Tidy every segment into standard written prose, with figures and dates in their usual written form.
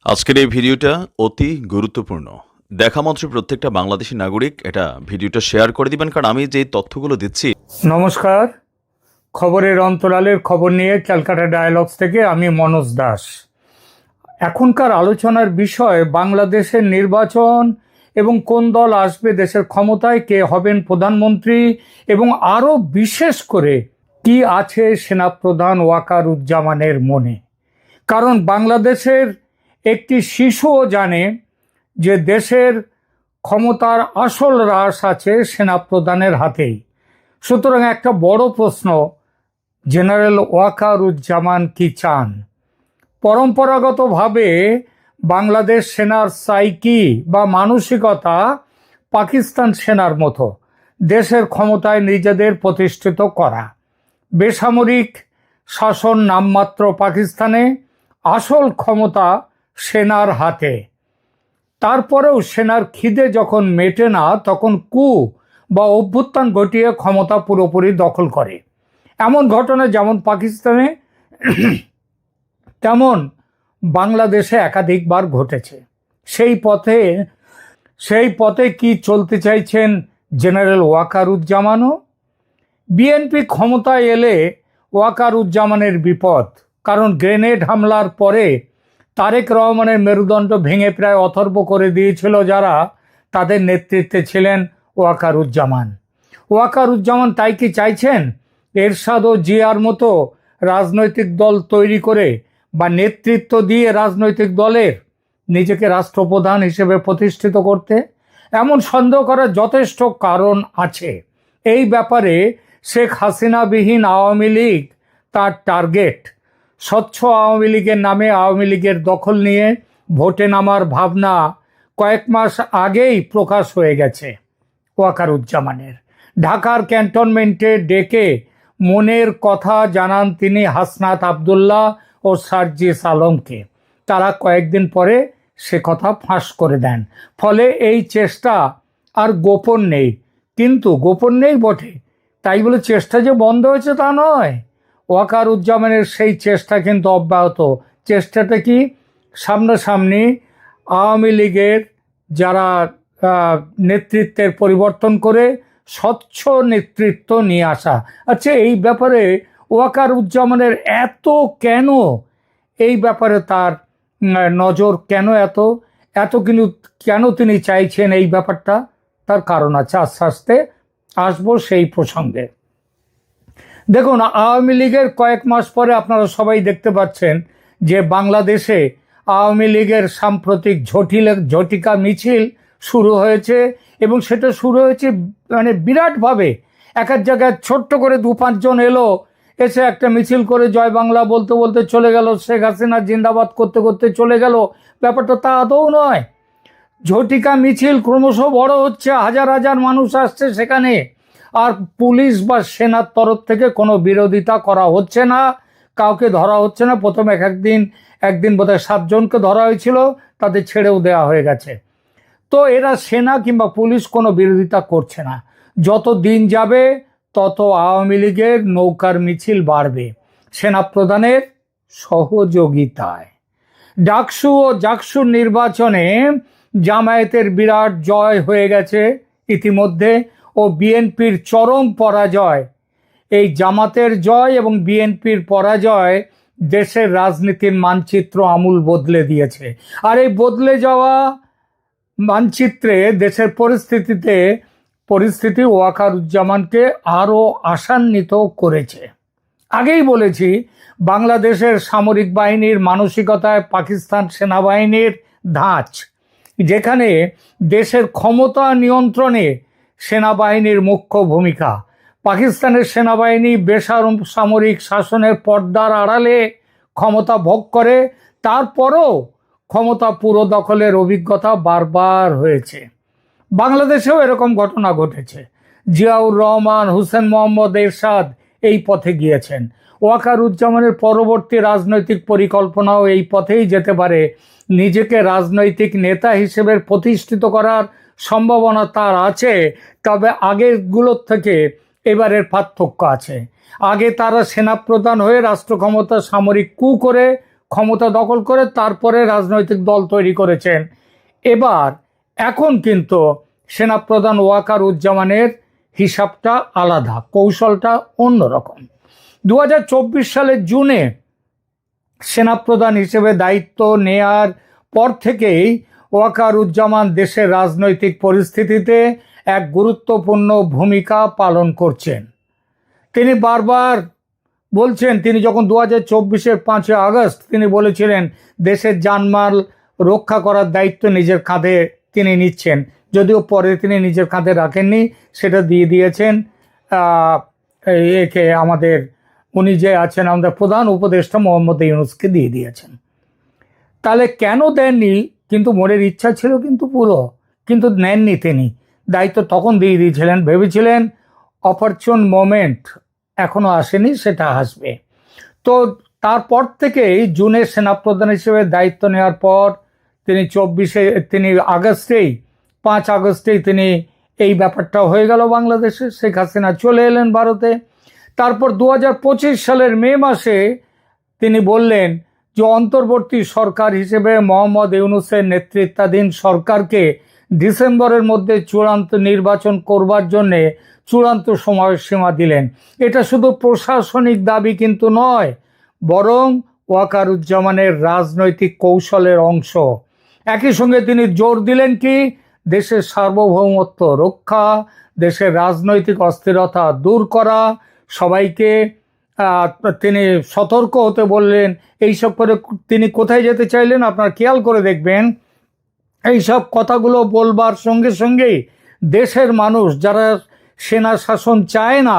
আজকের এই ভিডিওটা অতি গুরুত্বপূর্ণ। দেখা মাত্র প্রত্যেকটা বাংলাদেশী নাগরিক এটা ভিডিওটা শেয়ার করে দিবেন, কারণ আমি যে তথ্যগুলো দিচ্ছি। নমস্কার, খবরের অন্তরালের খবর নিয়ে ক্যালকাটা ডায়ালগস থেকে আমি মনোজ দাস। এখনকার আলোচনার বিষয় বাংলাদেশের নির্বাচন এবং কোন দল আসবে দেশের ক্ষমতায়, কে হবেন প্রধানমন্ত্রী, এবং আরও বিশেষ করে কি আছে সেনাপ্রধান ওয়াকারুজ্জামানের মনে। কারণ বাংলাদেশের একটি শিশুও জানে যে দেশের ক্ষমতার আসল রাশ আছে সেনাপ্রধানের হাতেই। সুতরাং একটা বড় প্রশ্ন, জেনারেল ওয়াকারুজ্জামান কি চান? পরম্পরাগতভাবে বাংলাদেশ সেনার সাইকি বা মানসিকতা পাকিস্তান সেনার মতো, দেশের ক্ষমতায় নিজেদের প্রতিষ্ঠিত করা। বেসামরিক শাসন নামমাত্র পাকিস্তানে, আসল ক্ষমতা সেনার হাতে। তারপরেও সেনার খিদে যখন মেটে না, তখন কু বা অভ্যুত্থান ঘটিয়ে ক্ষমতা পুরোপুরি দখল করে। এমন ঘটনা যেমন পাকিস্তানে তেমন বাংলাদেশে একাধিকবার ঘটেছে। সেই পথে কি চলতে চাইছেন জেনারেল ওয়াকারুজ্জামানও? বিএনপি ক্ষমতায় এলে ওয়াকারুজ্জামানের বিপদ, কারণ গ্রেনেড হামলার পরে তারেক রহমানের মেরুদণ্ড ভেঙে প্রায় অথর্ব করে দিয়েছিল যারা, তাদের নেতৃত্বে ছিলেন ওয়াকারুজ্জামান। ওয়াকারুজ্জামান তাই কি চাইছেন এরশাদ ও জিয়ার মতো রাজনৈতিক দল তৈরি করে বা নেতৃত্ব দিয়ে রাজনৈতিক দলের নিজেকে রাষ্ট্রপ্রধান হিসেবে প্রতিষ্ঠিত করতে? এমন সন্দেহ করার যথেষ্ট কারণ আছে। এই ব্যাপারে শেখ হাসিনাবিহীন আওয়ামী লীগ তার টার্গেট। স্বচ্ছ আওয়ামী লীগের নামে আওয়ামী লীগের দখল নিয়ে ভোটে নামার ভাবনা কয়েক মাস আগেই প্রকাশ হয়ে গেছে ওয়াকারুজ্জামানের। ঢাকার ক্যান্টনমেন্টে ডেকে মনের কথা জানান তিনি হাসনাত আবদুল্লাহ ও সার্জিস আলমকে। তারা কয়েকদিন পরে সে কথা ফাঁস করে দেন। ফলে এই চেষ্টা আর গোপন নেই, কিন্তু গোপন নেই বটে, তাই বলে চেষ্টা যে বন্ধ হয়েছে তা নয়। ওয়াকারুজ্জামানের সেই চেষ্টা কিন্তু অব্যাহত। চেষ্টাটা কি? সামনাসামনি আওয়ামী লীগের যারা নেতৃত্বের পরিবর্তন করে স্বচ্ছ নেতৃত্ব নিয়ে আসা। আচ্ছা, এই ব্যাপারে ওয়াকারুজ্জামানের এত কেন, এই ব্যাপারে তার নজর কেন এত এত কিন্তু কেন তিনি চাইছেন এই ব্যাপারটা? তার কারণ আছে, আস্তে আস্তে আসবো সেই প্রসঙ্গে। দেখুন, আওয়ামী লীগের কয়েক মাস পরে আপনারা সবাই দেখতে পাচ্ছেন যে বাংলাদেশে আওয়ামী লীগের সাম্প্রতিক ঝটিকা মিছিল শুরু হয়েছে, এবং সেটা শুরু হয়েছে বিরাটভাবে। এক এক জায়গায় ছোট্ট করে 2-5 জন এসে একটা মিছিল করে জয় বাংলা বলতে বলতে চলে গেল, শেখ হাসিনা জিন্দাবাদ করতে করতে চলে গেল। ব্যাপারটা তা আদৌ নয়। ঝটিকা মিছিল ক্রমশ বড় হচ্ছে, হাজার হাজার মানুষ আসছে সেখানে, আর পুলিশ বা সেনার তরফ থেকে কোনো বিরোধিতা করা হচ্ছে না, কাউকে ধরা হচ্ছে না। প্রথমে একদিন বোধহয় 7 জনকে ধরা হয়েছিল, তাদের ছেড়েও দেওয়া হয়ে গেছে। তো এরা সেনা কিংবা পুলিশ কোনো বিরোধিতা করছে না। যত দিন যাবে তত আওয়ামী লীগের নৌকার মিছিল বাড়বে সেনাপ্রধানের সহযোগিতায়। ডাকসু ও জাকসুর নির্বাচনে জামায়াতের বিরাট জয় হয়ে গেছে ইতিমধ্যে, ও বিএনপির চরম পরাজয়। এই জামাতের জয় এবং বিএনপির পরাজয় দেশের রাজনীতির মানচিত্র আমূল বদলে দিয়েছে। আর এই বদলে যাওয়া মানচিত্রে দেশের পরিস্থিতি ওয়াকারুজ্জামানকে আরও আশান্বিত করেছে। আগেই বলেছি, বাংলাদেশের সামরিক বাহিনীর মানসিকতায় পাকিস্তান সেনাবাহিনীর ধাঁচ, যেখানে দেশের ক্ষমতা নিয়ন্ত্রণে সেনাবাহিনীর মুখ্য ভূমিকা। পাকিস্তানের সেনাবাহিনী বেসামরিক শাসনের পর্দার আড়ালে ক্ষমতা ভোগ করে, তারপরও ক্ষমতা পুরো দখলের অভিজ্ঞতা বারবার হয়েছে। বাংলাদেশেও এরকম ঘটনা ঘটেছে। জিয়াউর রহমান, হুসেন মোহাম্মদ এরশাদ এই পথে গিয়েছেন। ওয়াকারুজ্জামানের পরবর্তী রাজনৈতিক পরিকল্পনাও এই পথেই যেতে পারে। নিজেকে রাজনৈতিক নেতা হিসেবে প্রতিষ্ঠিত করার সম্ভাবনা তার আছে, তবে আগেরগুলোর থেকে এবারের পার্থক্য আছে। আগে তারা সেনাপ্রধান হয়ে রাষ্ট্র ক্ষমতা সামরিক কু করে ক্ষমতা দখল করে তারপরে রাজনৈতিক দল তৈরি করেছেন। এখন কিন্তু সেনাপ্রধান ওয়াকারুজ্জামানের হিসাবটা আলাদা, কৌশলটা অন্যরকম। 2024 সালের জুনে সেনাপ্রধান হিসেবে দায়িত্ব নেয়ার পর থেকেই ওয়াকারুজ্জামান দেশের রাজনৈতিক পরিস্থিতিতে এক গুরুত্বপূর্ণ ভূমিকা পালন করছেন। তিনি বারবার বলছেন, তিনি যখন 2024-এর 5 আগস্ট তিনি বলেছিলেন দেশের জানমাল রক্ষা করার দায়িত্ব নিজের কাঁধে তিনি নিচ্ছেন, যদিও পরে তিনি নিজের কাঁধে রাখেননি, সেটা দিয়ে দিয়েছেন একে আমাদের উনি যে আছেন আমাদের প্রধান উপদেষ্টা মোহাম্মদ ইউনূসকে দিয়ে দিয়েছেন। তাহলে কেন দেননি? কিন্তু মনের ইচ্ছা ছিল কিন্তু পুরো, কিন্তু নেননি তিনি। দায়িত্ব তখন দিয়ে দিয়েছিলেন, ভেবেছিলেন অপরচুন মোমেন্ট এখনো আসেনি, সেটা আসবে। তো তারপর থেকেই জুনে সেনাপ্রধান হিসেবে দায়িত্ব নেওয়ার পর তিনি 5 আগস্টেই তিনি এই ব্যাপারটা হয়ে গেল বাংলাদেশে। শেখ হাসিনা চলে এলেন ভারতে। তারপর 2025 সালের মে মাসে তিনি বললেন যে অন্তর্বর্তী সরকার হিসেবে মোহাম্মদ ইউনূসের নেতৃত্বাধীন সরকারকে ডিসেম্বরের মধ্যে চূড়ান্ত নির্বাচন করবার জন্যে চূড়ান্ত সময়সীমা দিলেন। এটা শুধু প্রশাসনিক দাবি কিন্তু নয়, বরং ওয়াকারুজ্জামানের রাজনৈতিক কৌশলের অংশ। একই সঙ্গে তিনি জোর দিলেন কি দেশের সার্বভৌমত্ব রক্ষা, দেশের রাজনৈতিক অস্থিরতা দূর করা, সবাইকে তিনি সতর্ক হতে বললেন। এইসব করে তিনি কোথায় যেতে চাইলেন আপনারা খেয়াল করে দেখবেন। এইসব কথাগুলো বলবার সঙ্গে সঙ্গেই দেশের মানুষ যারা সেনা শাসন চায় না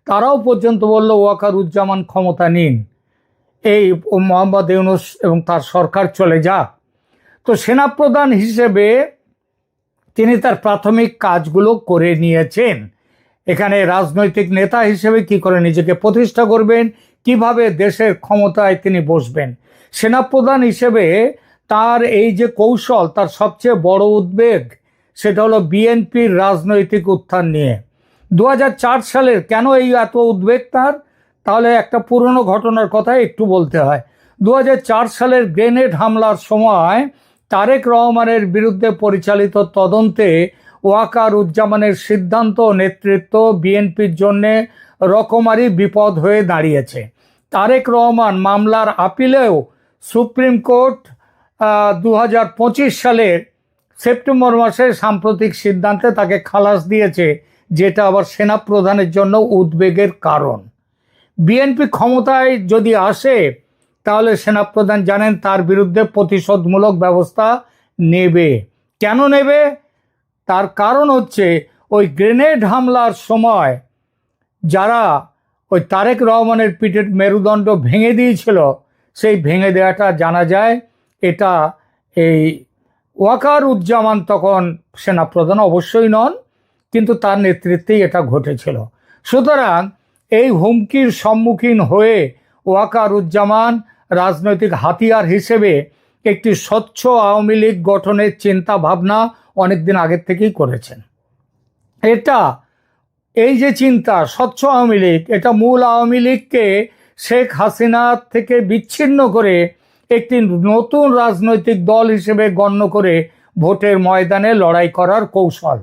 তারাও পর্যন্ত বলল ওয়াকারুজ্জামান ক্ষমতা নিন, এই মোহাম্মদ ইউনূস এবং তার সরকার চলে যাক। তো সেনাপ্রধান হিসেবে তিনি তার প্রাথমিক কাজগুলো করে নিয়েছেন। এখানে রাজনৈতিক নেতা হিসেবে কি করে নিজেকে প্রতিষ্ঠা করবেন, কিভাবে দেশের ক্ষমতায় তিনি বসবেন। সেনাপ্রধান হিসেবে তার এই যে কৌশল, তার সবচেয়ে বড় উদ্বেগ সেটা হলো বিএনপির রাজনৈতিক উত্থান নিয়ে। 2004 সালের কেন এই এত উদ্বেগ তার? তাহলে একটা পুরনো ঘটনার কথা একটু বলতে হয়। 2004 সালের গ্রেনেড হামলার সময় তারেক রহমানের বিরুদ্ধে পরিচালিত তদন্তে ওয়াকারুজ্জামানের সিদ্ধান্ত ও নেতৃত্ব বিএনপির জন্যে রকমারি বিপদ হয়ে দাঁড়িয়েছে। তারেক রহমান মামলার আপিলেও সুপ্রিম কোর্ট 2025 সালের সেপ্টেম্বর মাসে সাম্প্রতিক সিদ্ধান্তে তাকে খালাস দিয়েছে, যেটা আবার সেনাপ্রধানের জন্য উদ্বেগের কারণ। বিএনপি ক্ষমতায় যদি আসে তাহলে সেনাপ্রধান জানেন তার বিরুদ্ধে প্রতিশোধমূলক ব্যবস্থা নেবে। কেন নেবে? তার কারণ হচ্ছে ওই গ্রেনেড হামলার সময় যারা ওই তারেক রহমানের পিঠের মেরুদণ্ড ভেঙে দিয়েছিল, সেই ভেঙে দেওয়াটা জানা যায় এটা এই ওয়াকারুজ্জামান তখন সেনাপ্রধান অবশ্যই নন, কিন্তু তার নেতৃত্বেই এটা ঘটেছিল। সুতরাং এই হুমকির সম্মুখীন হয়ে ওয়াকারুজ্জামান রাজনৈতিক হাতিয়ার হিসেবে একটি স্বচ্ছ আওয়ামী লীগ গঠনের চিন্তা ভাবনা অনেকদিন আগের থেকেই করেছেন। এই যে চিন্তা স্বচ্ছ আওয়ামী লীগ, এটা মূল আওয়ামী লীগকে শেখ হাসিনা থেকে বিচ্ছিন্ন করে একটি নতুন রাজনৈতিক দল হিসেবে গণ্য করে ভোটের ময়দানে লড়াই করার কৌশল।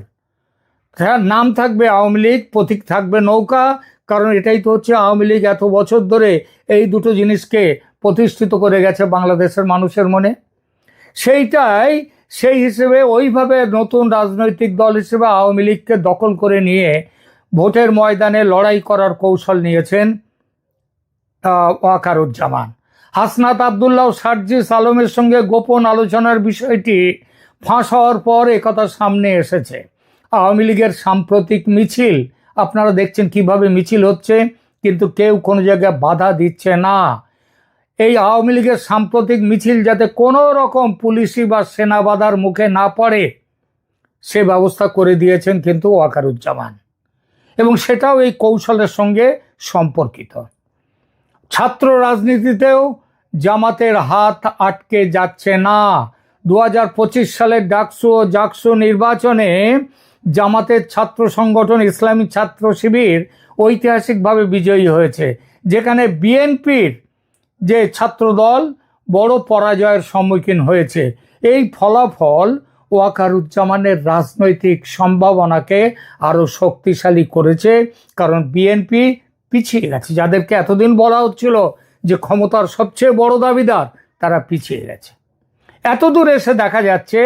নাম থাকবে আওয়ামী লীগ, প্রতীক থাকবে নৌকা, কারণ এটাই তো হচ্ছে আওয়ামী লীগ এত বছর ধরে এই দুটো জিনিসকে প্রতিষ্ঠিত করে গেছে বাংলাদেশের মানুষের মনে। সেই হিসেবে ওইভাবে নতুন রাজনৈতিক দল হিসেবে আওয়ামী লীগকে দখল করে নিয়ে ভোটের ময়দানে লড়াই করার কৌশল নিয়েছেন ওয়াকারুজ্জামান। হাসনাত আবদুল্লাহ সার্জিস আলমের সঙ্গে গোপন আলোচনার বিষয়টি ফাঁস হওয়ার পর একথা সামনে এসেছে। আওয়ামী লীগের সাম্প্রতিক মিছিল আপনারা দেখছেন কিভাবে মিছিল হচ্ছে, কিন্তু কেউ কোনো জায়গায় বাধা দিচ্ছে না। এই আওয়ামী লীগের সাম্প্রতিক মিছিল যাতে কোনো রকম পুলিশি বা সেনা বাধার মুখে না পড়ে সে ব্যবস্থা করে দিয়েছেন কিন্তু ওয়াকারুজ্জামান, এবং সেটাও এই কৌশলের সঙ্গে সম্পর্কিত। ছাত্র রাজনীতিতেও জামাতের হাত আটকে যাচ্ছে না। 2025 সালের ডাকসু ও জাকসু নির্বাচনে জামাতের ছাত্র সংগঠন ইসলামী ছাত্র শিবির ঐতিহাসিকভাবে বিজয়ী হয়েছে, যেখানে বিএনপির যে ছাত্রদল বড় পরাজয়ের সম্মুখীন হয়েছে। এই ফলাফল ওয়াকারুজ্জামানের রাজনৈতিক সম্ভাবনাকে আরো শক্তিশালী করেছে, কারণ বিএনপি পিছিয়ে গেছে। যাদেরকে এতদিন বলা হচ্ছিল যে ক্ষমতার সবচেয়ে বড় দাবিদার, তারা পিছিয়ে গেছে। এতদূর এসে দেখা যাচ্ছে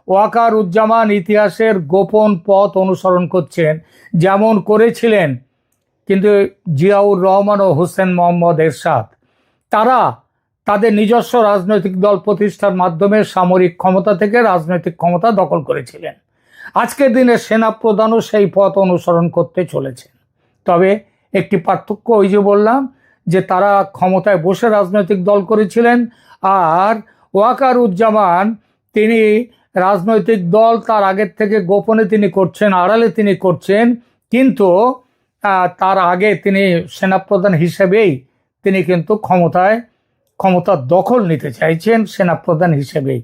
ওয়াকারুজ্জামান ইতিহাসের গোপন পথ অনুসরণ করছেন, যেমন করেছিলেন কিন্তু জিয়াউর রহমান ও হোসেন মোহাম্মদ এরশাদ। তারা তাদের নিজস্ব রাজনৈতিক দল প্রতিষ্ঠার মাধ্যমে সামরিক ক্ষমতা থেকে রাজনৈতিক ক্ষমতা দখল করেছিলেন। আজকের দিনে সেনাপ্রধানও সেই পথ অনুসরণ করতে চলেছেন। তবে একটি পার্থক্য, ওই যে বললাম যে তারা ক্ষমতায় বসে রাজনৈতিক দল করেছিলেন, আর ওয়াকারুজ্জামান তিনি রাজনৈতিক দল তার আগের থেকে গোপনে তিনি করছেন, আড়ালে তিনি করছেন, কিন্তু তার আগে তিনি সেনাপ্রধান হিসেবেই তিনি কিন্তু ক্ষমতার দখল নিতে চাইছেন সেনাপ্রধান হিসেবেই।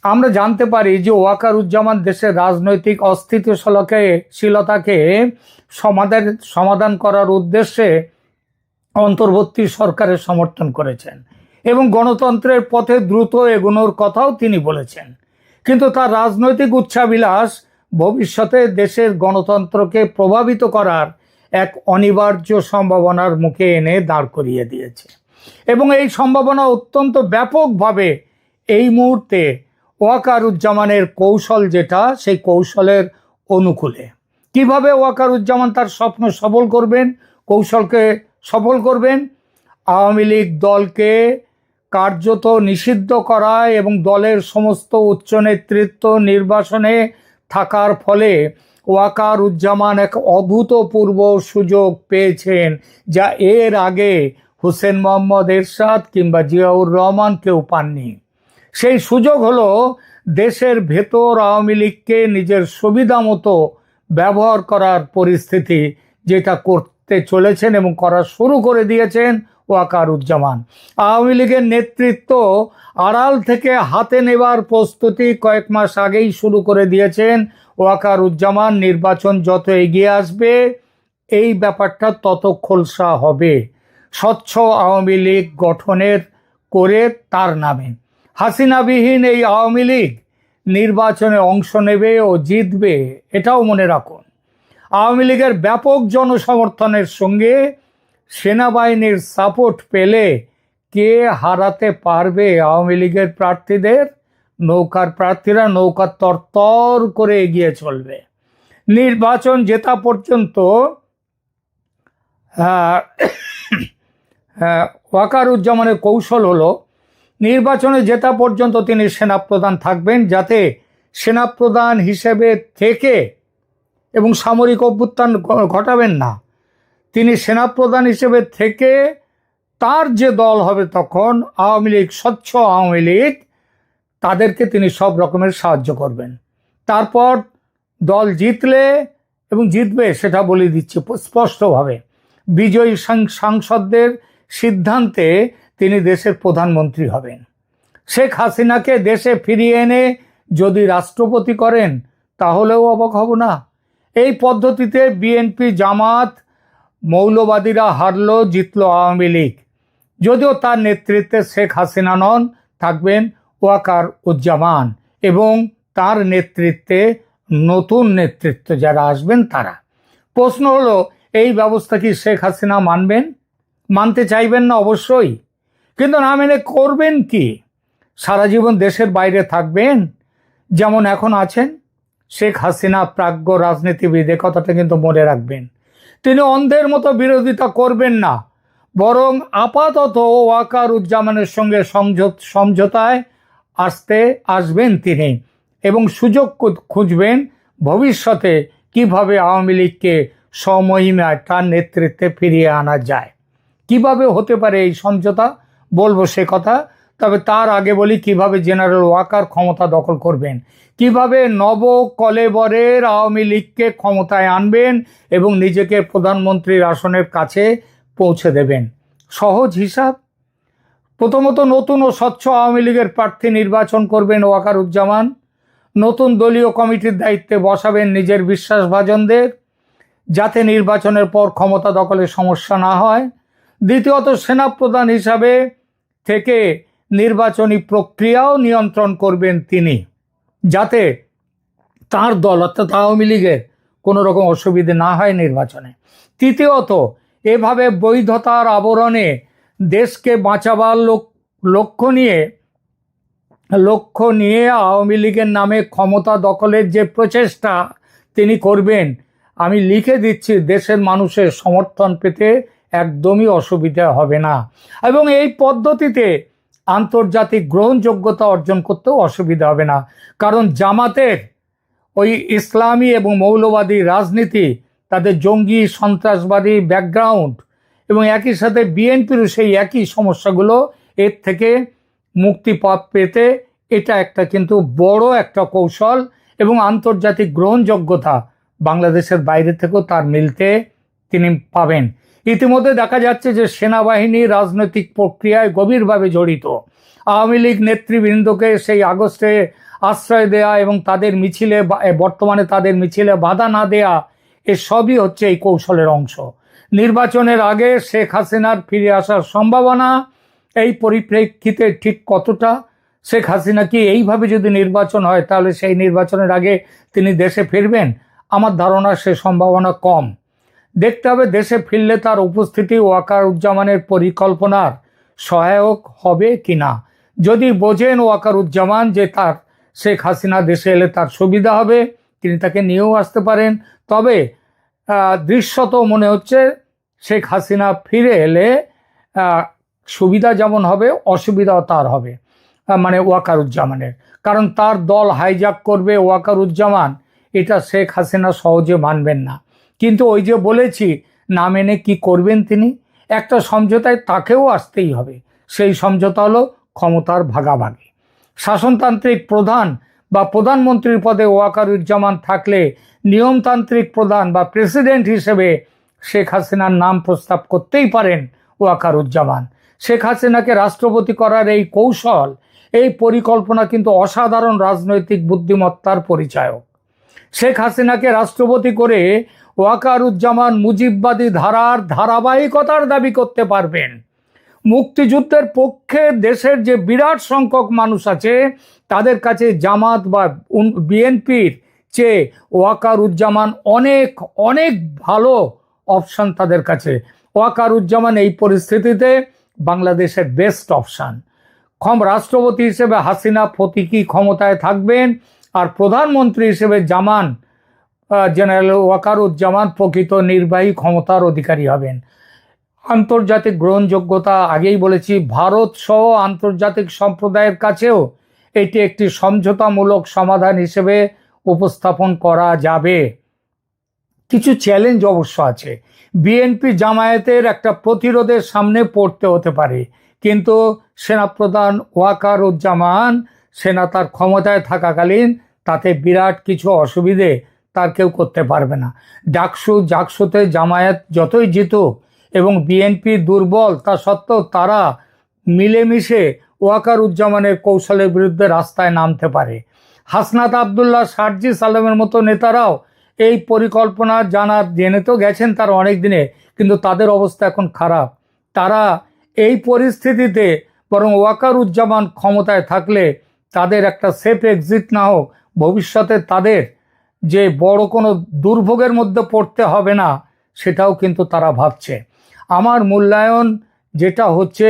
আমরা জানতে পারি যে ওয়াকারুজ্জামান দেশের রাজনৈতিক অস্থিতিশীলতাকে সমাধান করার উদ্দেশ্যে অন্তর্বর্তী সরকারের সমর্থন করেছেন এবং গণতন্ত্রের পথে দ্রুত এগোনোর কথাও তিনি বলেছেন। কিন্তু তার রাজনৈতিক উচ্চাভিলাষ ভবিষ্যতে দেশের গণতন্ত্রকে প্রভাবিত করার এক অনিবার্য সম্ভাবনার মুখে এনে দাঁড় করিয়ে দিয়েছে, এবং এই সম্ভাবনা অত্যন্ত ব্যাপকভাবে এই মুহূর্তে ওয়াকারুজ্জামানের কৌশল, যেটা সেই কৌশলের অনুকূলে। কিভাবে ওয়াকারুজ্জামান তার স্বপ্ন সফল করবেন, কৌশলকে সফল করবেন? আওয়ামী লীগ দলকে কার্যত নিষিদ্ধ করা এবং দলের সমস্ত উচ্চ নেতৃত্ব নির্বাসনে থাকার ফলে ওয়াকারুজ্জামান এক অভূতপূর্ব সুযোগ পেয়েছেন, যা এর আগে হোসেন মোহাম্মদ এরশাদ কিংবা জিয়াউর রহমান কেউ পাননি। সেই সুযোগ হলো দেশের ভেতর আওয়ামী লীগকে নিজের সুবিধা মতো ব্যবহার করার পরিস্থিতি, যেটা করতে চলেছেন এবং করা শুরু করে দিয়েছেন ওয়াকারুজ্জামান। আওয়ামী লীগের নেতৃত্ব আড়াল থেকে হাতে নেবার প্রস্তুতি কয়েক মাস আগেই শুরু করে দিয়েছেন ওয়াকারুজ্জামান। নির্বাচন যত এগিয়ে আসবে এই ব্যাপারটা তত খোলসা হবে। স্বচ্ছ আওয়ামী লীগ গঠনের করে তার নামে হাসিনাবিহীন এই আওয়ামী লীগ নির্বাচনে অংশ নেবে ও জিতবে, এটাও মনে রাখুন। আওয়ামী লীগের ব্যাপক জনসমর্থনের সঙ্গে সেনাবাহিনীর সাপোর্ট পেলে কে হারাতে পারবে আওয়ামী লীগের প্রার্থীদের? নৌকার প্রার্থীরা নৌকা তরতর করে এগিয়ে চলবে। নির্বাচন জেতা পর্যন্ত ওয়াকারুজ্জামানের কৌশল হলো নির্বাচনে জেতা পর্যন্ত তিনি সেনাপ্রধান থাকবেন, যাতে সেনাপ্রধান হিসেবে থেকে এবং সামরিক অভ্যুত্থান ঘটাবেন না। তিনি সেনাপ্রধান হিসেবে থেকে তার যে দল হবে তখন আওয়ামী লীগ, স্বচ্ছ আওয়ামী লীগ, তাদেরকে তিনি সব রকমের সাহায্য করবেন। তারপর দল জিতলে, এবং জিতবে সেটা বলে দিচ্ছি স্পষ্টভাবে, বিজয়ী সাংসদদের সিদ্ধান্তে তিনি দেশের প্রধানমন্ত্রী হবেন। শেখ হাসিনাকে দেশে ফিরিয়ে এনে যদি রাষ্ট্রপতি করেন তাহলেও অবাক হব না। এই পদ্ধতিতে বিএনপি, জামাত, মৌলবাদীরা হারলো, জিতলো আওয়ামী লীগ। যদিও তার নেতৃত্বে শেখ হাসিনা নন, থাকবেন ওয়াকারুজ্জামান এবং তার নেতৃত্বে নতুন নেতৃত্ব যারা আসবেন তারা। প্রশ্ন হলো, এই ব্যবস্থা কি শেখ হাসিনা মানবেন? মানতে চাইবেন না অবশ্যই, কিন্তু না মেনে করবেন কি? সারা জীবন দেশের বাইরে থাকবেন যেমন এখন আছেন? শেখ হাসিনা প্রাজ্ঞ রাজনীতিবিদ, এ কথাটা কিন্তু মনে রাখবেন। তিনি অন্ধের মতো বিরোধিতা করবেন না, বরং আপাতত ওয়াকারুজ্জামানের সঙ্গে সমঝোতায় আসবেন তিনি, এবং সুযোগ খুঁজবেন ভবিষ্যতে কিভাবে আওয়ামী লীগকে স্বমহিমায় তার নেতৃত্বে ফিরিয়ে আনা যায়। কিভাবে হতে পারে এই সমঝোতা, বলবো সে কথা। তবে তার আগে বলি কিভাবে জেনারেল ওয়াকার ক্ষমতা দখল করবেন, কিভাবে নব কলেবরের আওয়ামী লীগকে ক্ষমতায় আনবেন এবং নিজেকে প্রধানমন্ত্রীর আসনের কাছে পৌঁছে দেবেন। সহজ হিসাব, প্রথমত নতুন ও স্বচ্ছ আওয়ামী লীগের প্রার্থী নির্বাচন করবেন ওয়াকারুজ্জামান। নতুন দলীয় কমিটির দায়িত্বে বসাবেন নিজের বিশ্বাসভাজনদের, যাতে নির্বাচনের পর ক্ষমতা দখলের সমস্যা না হয়। দ্বিতীয়ত সেনাপ্রধান হিসাবে থেকে নির্বাচনী প্রক্রিয়াও নিয়ন্ত্রণ করবেন তিনি, যাতে তার দল অর্থাৎ আওয়ামী লীগের কোনো রকম অসুবিধে না হয় নির্বাচনে। তৃতীয়ত, এভাবে বৈধতার আবরণে দেশকে বাঁচাবার লক্ষ্য নিয়ে আওয়ামী লীগের নামে ক্ষমতা দখলের যে প্রচেষ্টা তিনি করবেন, আমি লিখে দিচ্ছি, দেশের মানুষের সমর্থন পেতে একদমই অসুবিধা হবে না, এবং এই পদ্ধতিতে আন্তর্জাতিক গ্রহণযোগ্যতা অর্জন করতেও অসুবিধা হবে না। কারণ জামাতের ওই ইসলামী এবং মৌলবাদী রাজনীতি, তাদের জঙ্গি সন্ত্রাসবাদী ব্যাকগ্রাউন্ড, এবং একই সাথে বিএনপির সেই একই সমস্যাগুলো, এর থেকে মুক্তি পেতে এটা একটা কিন্তু বড় একটা কৌশল, এবং আন্তর্জাতিক গ্রহণযোগ্যতা বাংলাদেশের বাইরে থেকেও তার মিলতে তিনি পাবেন। ইতিমধ্যে দেখা যাচ্ছে যে সেনাবাহিনী রাজনৈতিক প্রক্রিয়ায় গভীরভাবে জড়িত। আওয়ামী লীগ নেতৃবৃন্দকে সেই আগস্টে আশ্রয় দেয়া এবং তাদের মিছিলে, বর্তমানে তাদের মিছিলে বাধা না দেয়া, এসবই হচ্ছে এই কৌশলের অংশ। নির্বাচনের আগে শেখ হাসিনার ফিরে আসার সম্ভাবনা, এই পরিপ্রেক্ষিতে ঠিক কতটা? শেখ হাসিনা কি এইভাবে যদি নির্বাচন হয় তাহলে সেই নির্বাচনের আগে তিনি দেশে ফিরবেন? আমার ধারণা সে সম্ভাবনা কম। দেখতে হবে দেশে ফিরলে তার উপস্থিতি ওয়াকারুজ্জামানের পরিকল্পনার সহায়ক হবে কিনা। যদি বোঝেন ওয়াকারুজ্জামান যে তার শেখ হাসিনা দেশে এলে তার সুবিধা হবে, তিনি তাকে নিয়েও আসতে পারেন। তবে দৃশ্যত মনে হচ্ছে শেখ হাসিনা ফিরে এলে সুবিধা যেমন হবে, অসুবিধাও তার হবে, মানে ওয়াকারুজ্জামানের। কারণ তার দল হাইজ্যাক করবে ওয়াকারুজ্জামান, এটা শেখ হাসিনা সহজে মানবেন না। কিন্তু ওই যে বলেছি, না মেনে কি করবেন তিনি? একটা সমঝোতায় তাকেও আসতেই হবে। সেই সমঝোতা হলো ক্ষমতার ভাগাভাগি। শাসনতান্ত্রিক প্রধান বা প্রধানমন্ত্রীর পদে ওয়াকারুজ্জামান থাকলে নিয়মতান্ত্রিক প্রধান বা প্রেসিডেন্ট হিসেবে শেখ হাসিনার নাম প্রস্তাব করতেই পারেন ওয়াকারুজ্জামান। শেখ হাসিনাকে রাষ্ট্রপতি করার এই কৌশল, এই পরিকল্পনা কিন্তু অসাধারণ রাজনৈতিক বুদ্ধিমত্তার পরিচায়ক। শেখ হাসিনাকে রাষ্ট্রপতি করে ওয়াকারুজ্জামান মুজিববাদী ধারার ধারাবাহিকতার দাবি করতে পারবেন। মুক্তিযুদ্ধের পক্ষে দেশের যে বিরাট সংখ্যক মানুষ আছে, তাদের কাছে জামাত বা বিএনপির চেয়ে ওয়াকারুজ্জামান অনেক অনেক ভালো অপশান তাদের কাছে। ওয়াকারুজ্জামান এই পরিস্থিতিতে বাংলাদেশের বেস্ট অপশান। রাষ্ট্রপতি হিসেবে হাসিনা প্রতীকী ক্ষমতায় থাকবেন, আর প্রধানমন্ত্রী হিসেবে জেনারেল ওয়াকারুজ্জামান প্রকৃত নির্বাহী ক্ষমতার অধিকারী হবেন। আন্তর্জাতিক গ্রহণযোগ্যতা, আগেই বলেছি, ভারত সহ আন্তর্জাতিক সম্প্রদায়ের কাছেও এটি একটি সমঝোতামূলক সমাধান হিসেবে উপস্থাপন করা যাবে। কিছু চ্যালেঞ্জ অবশ্য আছে। বিএনপি জামায়াতের একটা প্রতিরোধের সামনে পড়তে হতে পারে, কিন্তু সেনাপ্রধান ওয়াকারুজ্জামান সেনা তার ক্ষমতায় থাকাকালীন তাতে বিরাট কিছু অসুবিধে তার কেউ করতে পারবে না। জাকসুতে জামায়াত যতই জিতুক এবং বিএনপি দুর্বল তা সত্ত্বেও তারা মিলেমিশে ওয়াকারুজ্জামানের কৌশলের বিরুদ্ধে রাস্তায় নামতে পারে। হাসনাত আবদুল্লাহ, সার্জি সালামের মতো নেতারাও এই পরিকল্পনা জেনে তো গেছেন তারা অনেক দিনে, কিন্তু তাদের অবস্থা এখন খারাপ। তারা এই পরিস্থিতিতে বরং ওয়াকারুজ্জামান ক্ষমতায় থাকলে তাদের একটা সেফ এক্সিট না হোক, ভবিষ্যতে তাদের যে বড় কোনো দুর্ভোগের মধ্যে পড়তে হবে না, সেটাও কিন্তু তারা ভাবছে। আমার মূল্যায়ন যেটা হচ্ছে,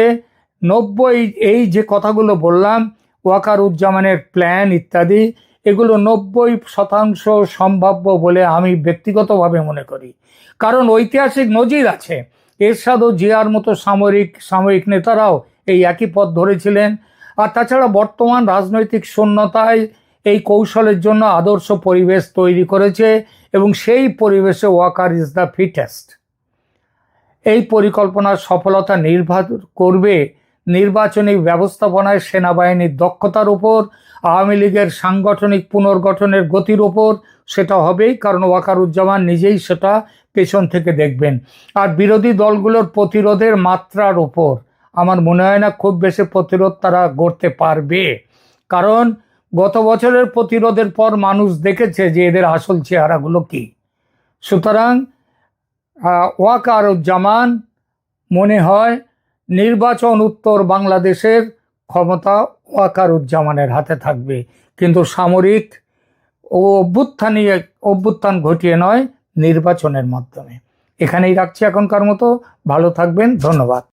এই যে কথাগুলো বললাম, ওয়াকারুজ্জামানের প্ল্যান ইত্যাদি, এগুলো 90% সম্ভাব্য বলে আমি ব্যক্তিগতভাবে মনে করি। কারণ ঐতিহাসিক নজির আছে। এরশাদ ও জিয়ার মতো সাময়িক নেতারাও এই একই পথ ধরেছিলেন। আর তাছাড়া বর্তমান রাজনৈতিক শূন্যতায় এই কৌশলের জন্য আদর্শ পরিবেশ তৈরি করেছে, এবং সেই পরিবেশে ওয়াকার ইজ দ্য ফিটেস্ট। এই পরিকল্পনার সফলতা নির্ভর করবে নির্বাচনী ব্যবস্থাপনায় সেনাবাহিনীর দক্ষতার উপর, আওয়ামী লীগের সাংগঠনিক পুনর্গঠনের গতির উপর। সেটা হবেই, কারণ ওয়াকারুজ্জামান নিজেই সেটা পেছন থেকে দেখবেন। আর বিরোধী দলগুলোর প্রতিরোধের মাত্রার উপর আমার মনে হয় না খুব বেশি প্রতিরোধ তারা গড়তে পারবে, কারণ গত বছরের প্রতিরোধের পর মানুষ দেখেছে যে এদের আসল চেহারাগুলো কি। সুতরাং ওয়াকারুজ্জামান মনে হয় নির্বাচন উত্তর বাংলাদেশের ক্ষমতা ওয়াকারুজ্জামানের হাতে থাকবে, কিন্তু সামরিক ও অভ্যুত্থান ঘটিয়ে নয়, নির্বাচনের মাধ্যমে। এখানেই রাখছি এখনকার মতো। ভালো থাকবেন, ধন্যবাদ।